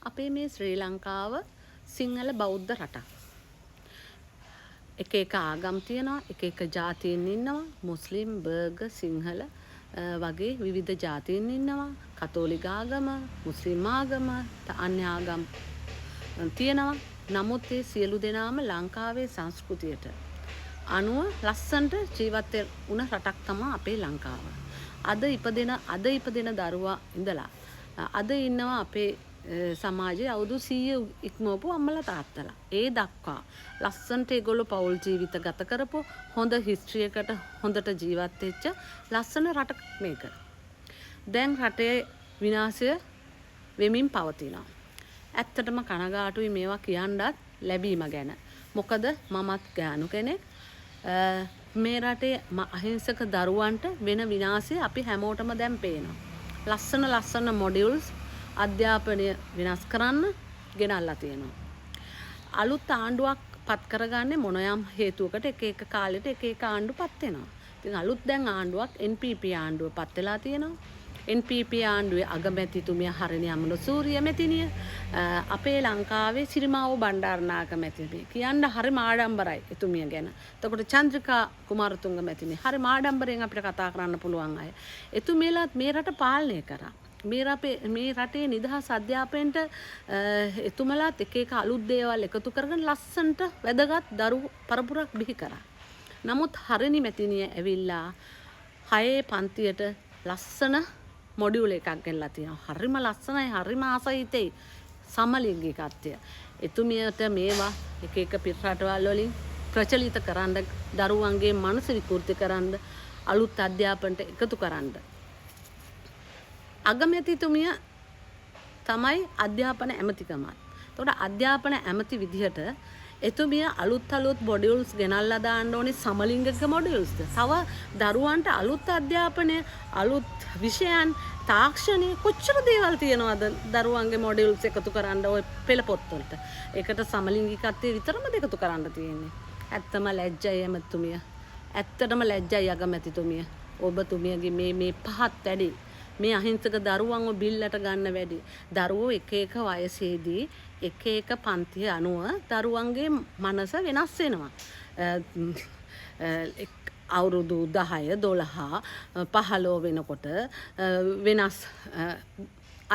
අපේ මේ ශ්‍රී ලංකාව සිංහල බෞද්ධ රටක්. එක එක ආගම් තියෙනවා, එක එක ජාතීන් ඉන්නවා, මුස්ලිම්, බර්ගර්, සිංහල වගේ විවිධ ජාතීන් ඉන්නවා. කතෝලික ආගම, මුස්ලිම් ආගම, අන්‍ය ආගම් තියෙනවා. නමුත් ඒ සියලු දෙනාම ලංකාවේ සංස්කෘතියට අනුව ලස්සනට ජීවත් වුණ රටක් තමයි අපේ ලංකාව. අද ඉපදෙන දරුවා ඉඳලා අද ඉන්නවා අපේ සමාජයේ අවුරුදු 100 ඉක්මවපු අම්මලා තාත්තලා. ඒ දක්වා ලස්සනට ඒගොල්ලෝ පෞල් ජීවිත ගත කරපු හොඳ හිස්ටරි එකට හොඳට ජීවත් වෙච්ච ලස්සන රටක් මේක. දැන් රටේ විනාශය වෙමින් පවතිනවා. ඇත්තටම කනගාටුයි මේවා කියන්නත් ලැබීම ගැන. මොකද මමත් ගෑනු කෙනෙක්. මේ රටේ අහිංසක දරුවන්ට වෙන විනාශය අපි හැමෝටම දැන් පේනවා. ලස්සන මොඩියුල්ස් අධ්‍යාපනය විනාශ කරන්න ගෙනල්ලා තියෙනවා. අලුත් ආණ්ඩුවක් පත් කරගන්නේ මොනයම් හේතුවකට එක එක කාලෙට එක එක ආණ්ඩු පත් වෙනවා. ඉතින් අලුත් දැන් ආණ්ඩුවක් NPP ආණ්ඩුව පත් වෙලා තියෙනවා. NPP ආණ්ඩුවේ අගමැතිතුමිය හරිනි අමරසූරිය මැතිණිය අපේ ලංකාවේ සිරිමාවෝ බණ්ඩාරනායක මැතිණිය කියන්න හරිම ආඩම්බරයි එතුමිය ගැන. එතකොට චන්ද්‍රිකා කුමාරතුංග මැතිණිය හරිම ආඩම්බරයෙන් අපිට කතා කරන්න පුළුවන් අය. එතුමියලාත් මේ රට පාලනය කරා. මේ රටේ නිදහස් අධ්‍යාපනයට එතුමලාත් එක එක අලුත් දේවල් එකතු කරගෙන ලස්සනට වැදගත් දරු පරපුරක් බිහි කරා. නමුත් හරිනි මැතිණිය ඇවිල්ලා 6 පන්තියට ලස්සන මොඩියුල් එකක් ගෙනලා තියෙනවා. හරිම ලස්සනයි, හරිම ආසයිතේ සමලිංගිකත්වය. එතුමියට මේවා එක එක පිටරටවල් වලින් ප්‍රචලිත කරන්න, දරුවන්ගේ මනස විකෘති කරන්න, අලුත් අධ්‍යාපනයට එකතු කරන්න. අගමැතිතුමිය තමයි අධ්‍යාපන ඇමතිකමත්. එතකොට අධ්‍යාපන ඇමති විදිහට එතුමිය අලුත් මොඩියුල්ස් ගෙනල්ලා දාන්න ඕනේ සමලිංගික මොඩියුල්ස්ද. තව දරුවන්ට අලුත් අධ්‍යාපනය, අලුත් විෂයන්, තාක්ෂණය කොච්චර දේවල් තියනවද දරුවන්ගේ මොඩියුල්ස් එකතු කරන්න ඔය පෙළ පොත්වලට. ඒකට සමලිංගිකත්වයේ විතරමද එකතු කරන්න තියෙන්නේ. ඇත්තම ලැජ්ජයි ඇමතිතුමිය. ඇත්තටම ලැජ්ජයි අගමැතිතුමිය. ඔබතුමියගේ මේ පහත් වැඩි. මේ අහිංසක දරුවන්ව බිල්ලට ගන්න වැඩි. දරුවෝ එක එක වයසේදී එක එක පන්තිය අනුව දරුවන්ගේ මනස වෙනස් වෙනවා. අවුරුදු 10, 12, 15 වෙනකොට වෙනස්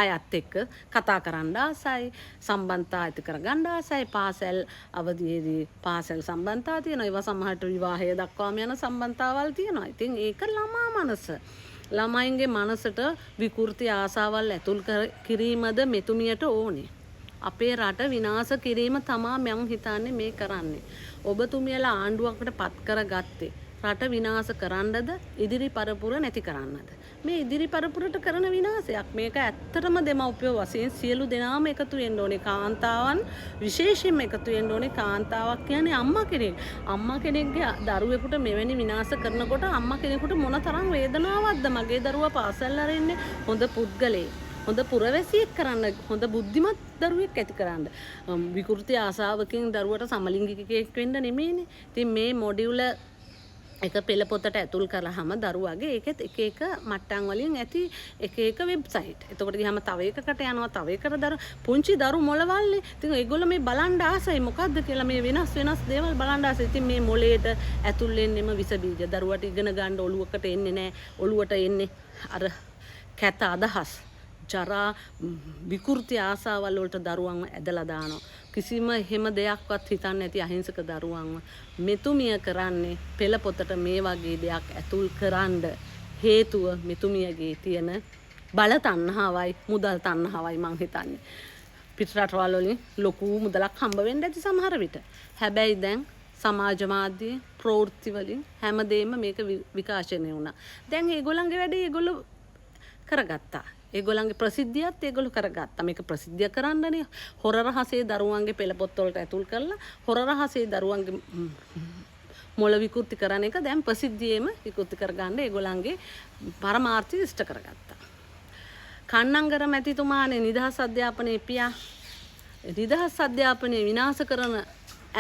අයත් එක්ක කතා කරන්න ආසයි, සම්බන්ධතා ඇති කරගන්න ආසයි. පාසල් අවධියේදී පාසල් සම්බන්ධතා තියෙනවා. ඒවා සමහරට විවාහය දක්වාම යන සම්බන්ධතාවල් තියෙනවා. ඉතින් ඒක ළමා මනස. ළමයින්ගේ මනසට විකෘති ආසාවල් ඇතුල් කිරීමද මෙතුමියට ඕනේ. අපේ රට විනාශ කිරීම තමා මම හිතන්නේ මේ කරන්නේ. ඔබතුමියලා ආණ්ඩුවකට පත් කරගත්තේ රට විනාශ කරන්නද ඉදිරි පරපුර නැති කරන්නද? මේ ඉදිරි පරපුරට කරන විනාශයක්. මේක ඇත්තටම දෙමව්පියෝ වශයෙන් සියලු දෙනාම එකතු වෙන්න ඕනේ. කාන්තාවන් විශේෂයෙන්ම එකතු වෙන්න ඕනේ. කාන්තාවක් කියන්නේ අම්මා කෙනෙක්. අම්මා කෙනෙක්ගේ දරුවෙකුට මෙවැනි විනාශ කරනකොට අම්මා කෙනෙකුට මොන තරම් වේදනාවක්ද? මගේ දරුවා පාසල් අරින්නේ හොඳ පුද්ගලයෙක්, හොඳ පුරවැසියෙක් කරන්න, හොඳ බුද්ධිමත් දරුවෙක් ඇති කරන්න. විකෘති ආසාවකින් දරුවට සමලිංගිකයෙක් වෙන්න නෙමෙයිනේ. ඉතින් මේ මොඩියුල එක පෙළ පොතට ඇතුල් කරාම දරුවාගේ ඒකෙත් එක එක මට්ටම් වලින් ඇති එක එක වෙබ්සයිට්. එතකොට ගියාම තව එකකට යනවා, තව එකකට පුංචි දරු මොළවල්නේ. ඉතින් ඒගොල්ලෝ මේ බලන් ආසයි මොකද්ද කියලා මේ වෙනස් දේවල් බලන් ආසයි. ඉතින් මේ මොළයට ඇතුල් වෙන්නෙම විස බීජ. දරුවට ඉගෙන ගන්න ඔළුවකට එන්නේ නැහැ. ඔළුවට එන්නේ අර කැත අදහස්. ජරා විකෘති ආසාවල් වලට දරුවන්ව ඇදලා දානවා. කිසිම එහෙම දෙයක්වත් හිතන්නේ නැති අහිංසක දරුවන්ව මෙතුමිය කරන්නේ පෙළ පොතට මේ වගේ දෙයක් ඇතුල් කරන්න හේතුව මෙතුමියගේ තියෙන බල තණ්හාවයි, මුදල් තණ්හාවයි මං හිතන්නේ. පිටරටවල වලින් ලොකු මුදලක් හම්බ වෙන්න ඇති සමහර විට. හැබැයි දැන් සමාජ මාධ්‍ය ප්‍රවෘත්ති වලින් හැමදේම මේක විකාශනය වුණා. දැන් ඒගොල්ලන්ගේ වැඩේ ඒගොල්ලෝ කරගත්තා. ඒගොල්ලන්ගේ ප්‍රසිද්ධියත් ඒගොල්ලෝ කරගත්තා. මේක ප්‍රසිද්ධිය කරන්නනේ හොර රහසේ දරුවන්ගේ පෙළ පොත්වලට ඇතුල් කරලා හොර රහසේ දරුවන්ගේ මොළ විකෘති කරන එක දැන් ප්‍රසිද්ධියේම විකෘති කරගන්න ඒගොල්ලන්ගේ පරමාර්ථය ඉෂ්ට කරගත්තා. කන්නංගර මැතිතුමානේ නිදහස් අධ්‍යාපනයේ පියා. නිදහස් අධ්‍යාපනයේ විනාශ කරන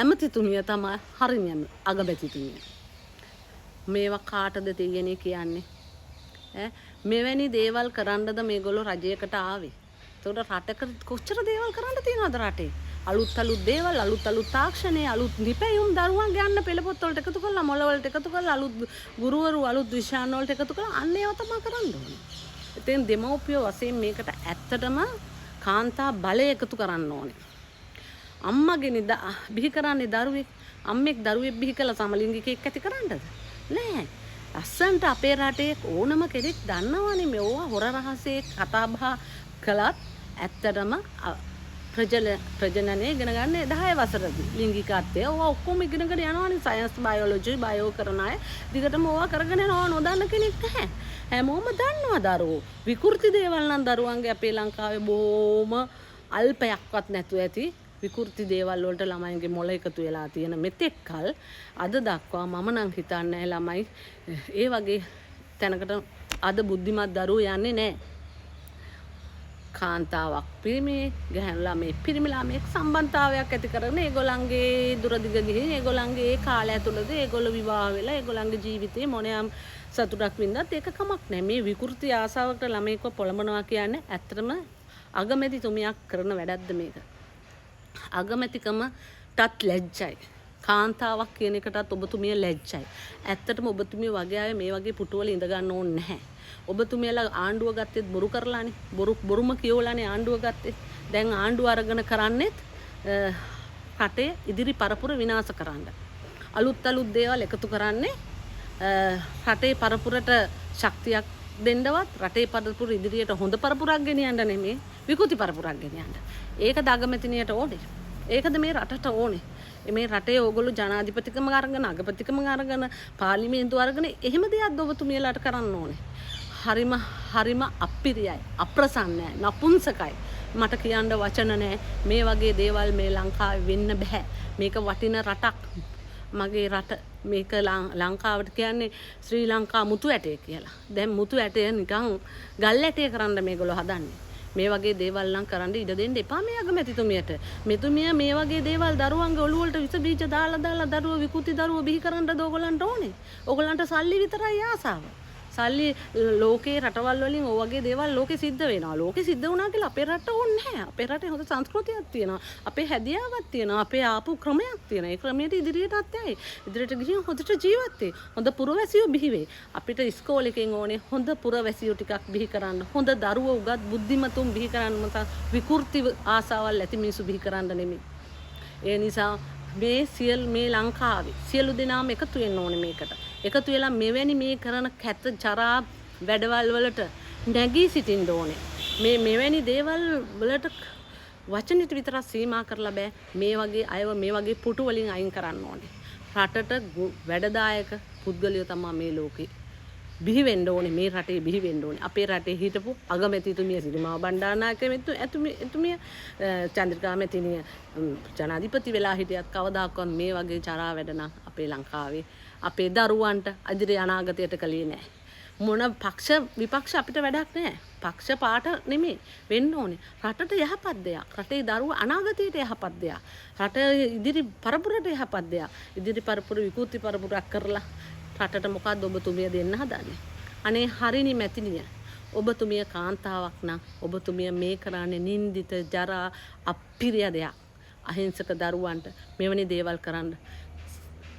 ඇමතිතුමිය තමයි හරිනියම අගමැතිතුමිය. මේවා කාටද තියෙන්නේ කියන්නේ? මෙවැනි දේවල් කරන්නද මේගොල්ලෝ රජයකට ආවේ. එතකොට රටක කොච්චර දේවල් කරන්න තියෙනවද රටේ? අලුත් දේවල්, අලුත් තාක්ෂණේ, අලුත් නිපැයුම් දරුවන් ගන්න පෙළපොත් වලට එකතු කරලා, මොළ වලට එකතු කරලා, අලුත් ගුරුවරු, අලුත් විෂයන් වලට එකතු කරලා අන්න ඒව තමයි කරන්න ඕනේ. ඉතින් දෙමව්පියෝ වශයෙන් මේකට ඇත්තටම කාන්තා බලය එකතු කරන්න ඕනේ. අම්මගෙනි බිහි කරන්නේ දරුවෙක්, අම්මෙක් දරුවෙක් බිහි කළ සමලිංගිකයෙක් ඇති කරන්නද? නෑ. ලස්සන්ට අපේ රටේ ඕනම කෙනෙක් දන්නවනේ මේවා හොර රහසේ කතා බහ කළත් ඇත්තටම ප්‍රජනනය ඉගෙන ගන්න 10 වසරදී ලිංගිකත්වය ඕවා ඔක්කොම ඉගෙනගෙන යනවනේ සයන්ස් බයෝලොජි බයෝ කරන අය දිගටම ඕවා කරගෙන යනවා නොදන්න කෙනෙක් නැහැ හැමෝම දන්නවා දරුවෝ විකෘති දේවල් නම් දරුවන්ගේ අපේ ලංකාවේ බොහොම අල්පයක්වත් නැතුව ඇති විකෘති දේවල් වලට ළමයින්ගේ මොළ එකතු වෙලා තියෙන මෙතෙක්කල් අද දක්වා මම නම් හිතන්නේ ළමයි ඒ වගේ තැනකට අද බුද්ධිමත් දරුවෝ යන්නේ නැහැ කාන්තාවක් පිරිමි ගැහැණු ළමයි පිරිමි ළමයි සම්බන්ධතාවයක් ඇති කරගෙන ඒගොල්ලන්ගේ දුරදිග ගිහින් ඒගොල්ලන්ගේ කාලය ඇතුළත ඒගොල්ලෝ විවාහ වෙලා ඒගොල්ලන්ගේ ජීවිතේ මොනියම් සතුටක් වින්දත් ඒක කමක් නැහැ මේ විකෘති ආසාවකට ළමයිව පොළඹනවා කියන්නේ ඇත්තටම අගමැතිතුමියක් කරන වැඩක්ද මේක අගමැතිකමටත් ලැජ්ජයි කාන්තාවක් කියන එකටත් ඔබතුමිය ලැජ්ජයි ඇත්තටම ඔබතුමිය වගේ අය මේ වගේ පුටුවල ඉඳ ගන්න ඕනේ නැහැ ඔබතුමියලා ආණ්ඩුව ගත්තෙත් බොරු කරලානේ බොරුම කියවලානේ ආණ්ඩුව ගත්තේ දැන් ආණ්ඩුව අරගෙන කරන්නේත් රටේ ඉදිරි පරපුර විනාශ කරන්න අලුත් දේවල් එකතු කරන්නේ රටේ පරපුරට ශක්තියක් දෙන්නවත් රටේ පරපුර ඉදිරියට හොඳ පරපුරක් ගෙනියන්න නෙමෙයි විකෘති පරපුරක් ගෙනියන්න ඒක දගමැතිනියට ඕනේ ඒකද මේ රටට ඕනේ මේ රටේ ඕගොල්ලෝ ජනාධිපතිකම අරගෙන අගපතිකම අරගෙන පාර්ලිමේන්තුව අරගෙන එහෙම දෙයක් ඔබතුමියලාට කරන්න ඕනේ හරිම අපිරියයි අප්‍රසන්නයි නපුංසකයි මට කියන්න වචන නැහැ මේ වගේ දේවල් මේ ලංකාවේ වෙන්න බෑ මේක වටින රටක් මගේ රට මේක ලංකාවට කියන්නේ ශ්‍රී ලංකා මුතු ඇටය කියලා දැන් මුතු ඇටය නිකන් ගල් ඇටය කරන්න මේගොල්ලෝ හදන්නේ මේ වගේ දේවල් නම් කරන්න ඉඩ දෙන්න එපා මේ අගමැතිතුමියට මෙතුමිය මේ වගේ දේවල් දරුවන්ගේ ඔළුව වලට විස බීජ දාලා දරුවෝ විකෘති දරුවෝ බිහි කරන්නද ඕගොල්ලන්ට ඕනේ ඕගොල්ලන්ට සල්ලි විතරයි ආසාව සල්ලි ලෝකේ රටවල් වලින් ඔය වගේ දේවල් ලෝකෙ සිද්ධ වෙනවා ලෝකෙ සිද්ධ වුණා කියලා අපේ රට ඕනේ නැහැ අපේ රටේ හොඳ සංස්කෘතියක් තියෙනවා අපේ හැදියාවක් තියෙනවා අපේ ආපු ක්‍රමයක් තියෙනවා ඒ ක්‍රමයට ඉදිරියටත් යයි ඉදිරියට ගිහින් හොඳට ජීවත් වෙයි හොඳ පුරවැසියෝ බිහි වෙයි අපිට ඉස්කෝලේකින් ඕනේ හොඳ පුරවැසියෝ ටිකක් බිහි කරන්න හොඳ දරුවෝ උගත් බුද්ධිමතුන් බිහි කරන්න මත විකෘති ආසාවල් ඇති මිනිස්සු බිහි කරන්න නෙමෙයි ඒ නිසා මේ ලංකාවේ සියලු දෙනාම එකතු වෙන්න ඕනේ මේකට එකතු වෙලා මෙවැනි මේ කරන කැත ජරා වැඩවල් වලට නැගී සිටින්න ඕනේ මෙවැනි දේවල් වලට වචනෙට විතර සීමා කරලා බෑ මේ වගේ අයව මේ වගේ පුටු වලින් අයින් කරන්න ඕනේ රටට වැඩදායක පුද්ගලයෝ තමයි මේ ලෝකේ බිහි වෙන්න ඕනේ මේ රටේ බිහි වෙන්න ඕනේ අපේ රටේ හිටපු අගමැතිතුමිය සිරිමාව බණ්ඩාරනායක එතුමිය චන්ද්‍රිකා මැතිණිය ජනාධිපති වෙලා හිටියත් කවදාකවත් මේ වගේ ජරා වැඩ නම් අපේ ලංකාවේ අපේ දරුවන්ට ඉදිරි අනාගතයට කලේ නැහැ මොන පක්ෂ විපක්ෂ අපිට වැඩක් නැහැ පක්ෂ පාට නෙමෙයි වෙන්න ඕනේ රටට යහපත් දෙයක් රටේ දරුවෝ අනාගතයට යහපත් දෙයක් රට ඉදිරි පරපුරට යහපත් දෙයක් ඉදිරි පරපුර විකෘති පරපුරක් කරලා රටට මොකද්ද ඔබතුමිය දෙන්න හදන්නේ අනේ හරිනි මැතිනිය ඔබතුමිය කාන්තාවක් නම් ඔබතුමිය මේ කරන්නේ නින්දිත ජරා අපිරිය දෙයක් අහිංසක දරුවන්ට මෙවැනි දේවල් කරන්න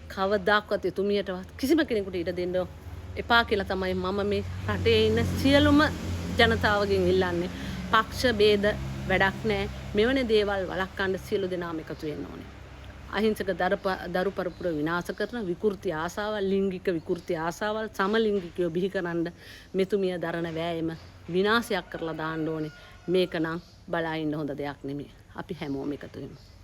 කවදාකවත් එතුමියටවත් කිසිම කෙනෙකුට ඉඩ දෙන්න එපා කියලා තමයි මම මේ රටේ ඉන්න සියලුම ජනතාවගෙන් ඉල්ලන්නේ පක්ෂ ભેද වැඩක් නැහැ මෙවැනි දේවල් වළක්වන්න සියලු දෙනාම එකතු වෙන්න ඕනේ අහිංසක දරු පරපුර විනාශ කරන විකෘති ආසාවල් ලිංගික විකෘති ආසාවල් සමලිංගිකයෝ බිහි කරන්න මෙතුමිය දරන වෑයම විනාශයක් කරලා දාන්න ඕනේ මේක නම් බලා ඉන්න හොඳ දෙයක් නෙමෙයි අපි හැමෝම එකතු වෙමු